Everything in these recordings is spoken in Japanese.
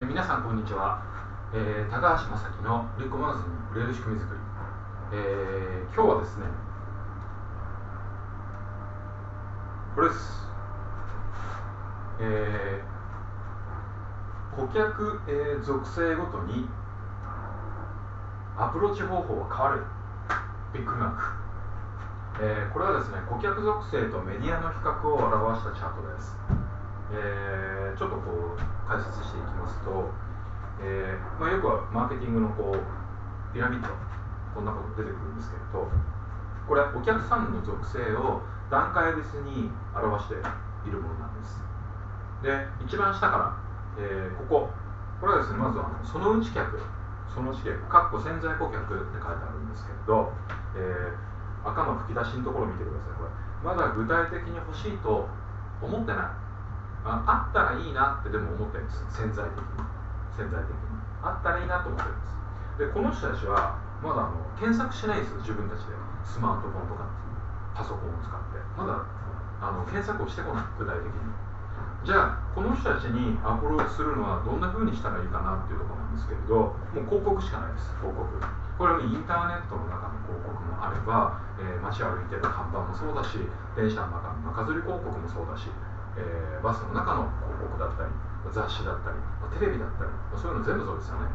皆さんこんにちは、高橋正樹の売り込まずに売れる仕組み作り、今日はですねこれです、顧客、属性ごとにアプローチ方法が変わるビッグマーク、これはですね顧客属性とメディアの比較を表したチャートです。ちょっとこう解説していきますと、よくはマーケティングのピラミッドこんなこと出てくるんですけれど、これお客さんの属性を段階別に表しているものなんです。で一番下から、これはですねまずはそのうち客潜在顧客って書いてあるんですけれど、赤の吹き出しのところを見てください。これまだ具体的に欲しいと思ってない、あったらいいなってでも思ってるんです。潜在的にあったらいいなと思ってるんです。でこの人たちはまだ検索しないんですよ。自分たちでスマートフォンとかパソコンを使ってまだ検索をしてこない。具体的にじゃあこの人たちにアプローチするのはどんな風にしたらいいかなっていうところなんですけれど、もう広告しかないです。広告これはインターネットの中の広告もあれば、街を歩いてる看板もそうだし、電車の中の中吊り広告もそうだし、バスの中の広告だったり雑誌だったりテレビだったり、そういうの全部そうですよね。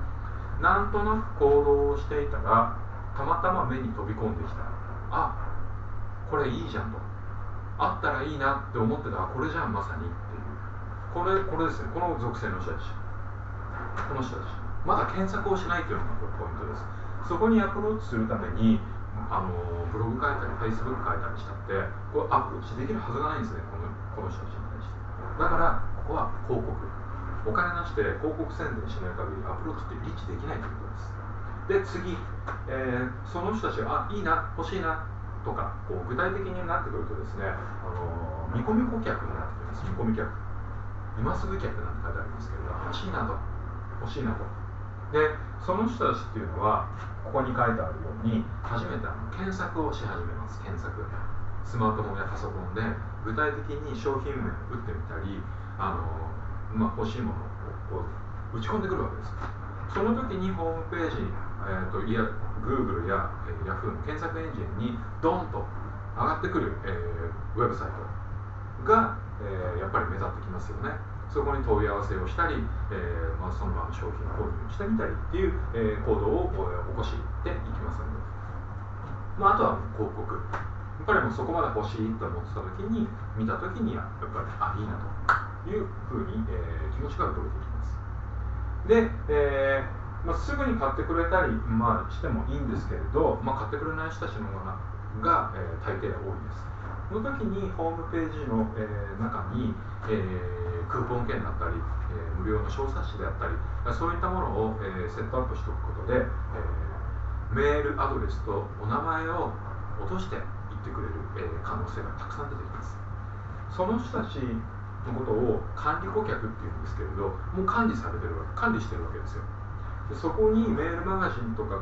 なんとなく行動をしていたらたまたま目に飛び込んできた、これいいじゃんと、あったらいいなって思ってた、これじゃんまさにっていう、これですね。この属性の人たちまだ検索をしないというのがポイントです。そこにアプローチするためにブログ書いたり Facebook 書いたりしたってこれアプローチできるはずがないんですね。この人たちに対して。だからここは広告、お金なしで広告宣伝しない限りアプローチってリーチできないということです。で次、その人たちがいいな欲しいなとか具体的になってくるとですね、見込み顧客になってきます。見込み客、今すぐ客なんて書いてありますけれど、欲しいなとでその人たちっていうのはここに書いてあるように初めて検索をし始めます。スマートフォンやパソコンで具体的に商品名を打ってみたり欲しいものを打ち込んでくるわけです。その時にホームページ、Google や Yahoo の検索エンジンにドンと上がってくる、ウェブサイトが、やっぱり目立ってきますよね。そこに問い合わせをしたり、そのまま商品購入してみたりっていう、行動を起こしていきますので、あとは広告、やっぱりもうそこまで欲しいと思ってた時に見た時にはやっぱりいいなというふうに、気持ちが動いてきます。で、すぐに買ってくれたり、してもいいんですけれど、買ってくれない人たちの方が、大抵多いです。その時にホームページの、中に、クーポン券だったり、無料の小冊子であったり、そういったものを、セットアップしておくことで、メールアドレスとお名前を落としていってくれる、可能性がたくさん出てきます。その人たちのことを管理顧客っていうんですけれど、もう管理してるわけですよ。でそこにメールマガジンとかが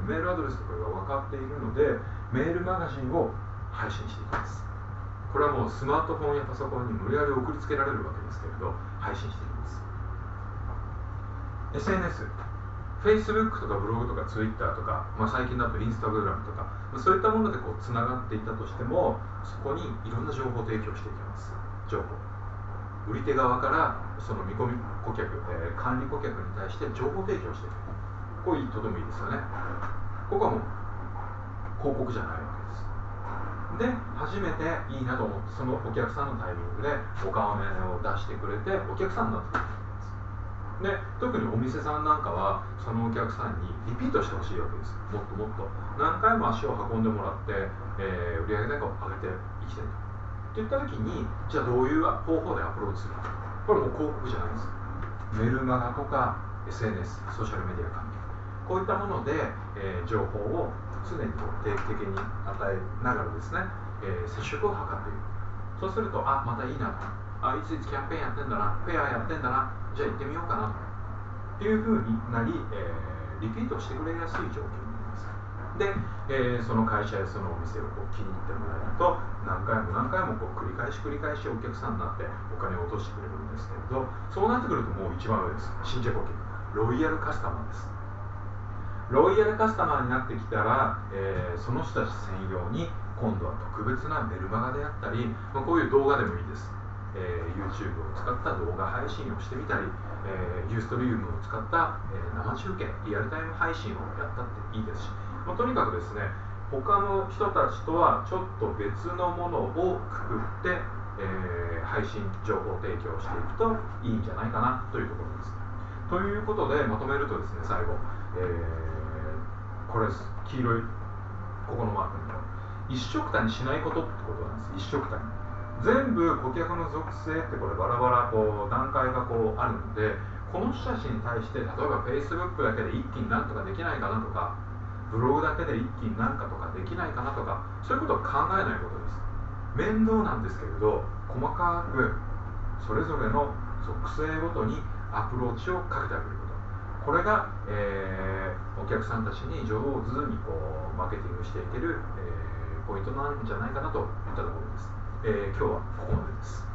メールアドレスとかが分かっているので、メールマガジンを配信していきます。これはもうスマートフォンやパソコンに無理やり送りつけられるわけですけれど、配信していきます。 SNS、 Facebook とかブログとか Twitter とか、最近だと Instagram とか、そういったものでつながっていたとしても、そこにいろんな情報を提供していきます。売り手側からその見込み顧客、管理顧客に対して情報提供していく。これとてもいいですよね。ここはもう広告じゃないわけです。で初めていいなと思って、そのお客さんのタイミングでお金を出してくれてお客さんになってくれるわけです。で特にお店さんなんかはそのお客さんにリピートしてほしいわけです。もっともっと何回も足を運んでもらって、売上高を上げていきたいといった時に、じゃあどういう方法でアプローチするか。これもう広告じゃないです。メルマガとか SNS、 ソーシャルメディア関係、こういったもので、情報を常に定期的に与えながらですね、接触を図っている。そうするとまたいいなと、いついつキャンペーンやってんだな、フェアやってんだな、じゃあ行ってみようかなというふうになり、リピートしてくれやすい状況になります。で、その会社やそのお店をこう気に入ってもらえると、何回も何回もこう繰り返しお客さんになってお金を落としてくれるんですけれど、そうなってくるともう一番上です。信者顧客、ロイヤルカスタマーです。ロイヤルカスタマーになってきたら、その人たち専用に今度は特別なメルマガであったり、こういう動画でもいいです。YouTube を使った動画配信をしてみたり、ユーストリームを使った、生中継、リアルタイム配信をやったっていいですし、とにかくですね、他の人たちとはちょっと別のものをくくって、配信情報提供していくといいんじゃないかなというところです。ということでまとめるとですね、最後、これです。黄色いここのマークの一緒くたにしないことってことなんです。一緒くたに全部顧客の属性ってこれバラバラこう段階がこうあるので、この人たちに対して例えば Facebook だけで一気になんとかできないかなとか、ブログだけで一気になんかとかできないかなとか、そういうことを考えないことです。面倒なんですけれど、細かくそれぞれの属性ごとにアプローチをかけてあげること、これが、お客さんたちに上手にこうマーケティングしていける、ポイントなんじゃないかなといったところです。今日はここまでです。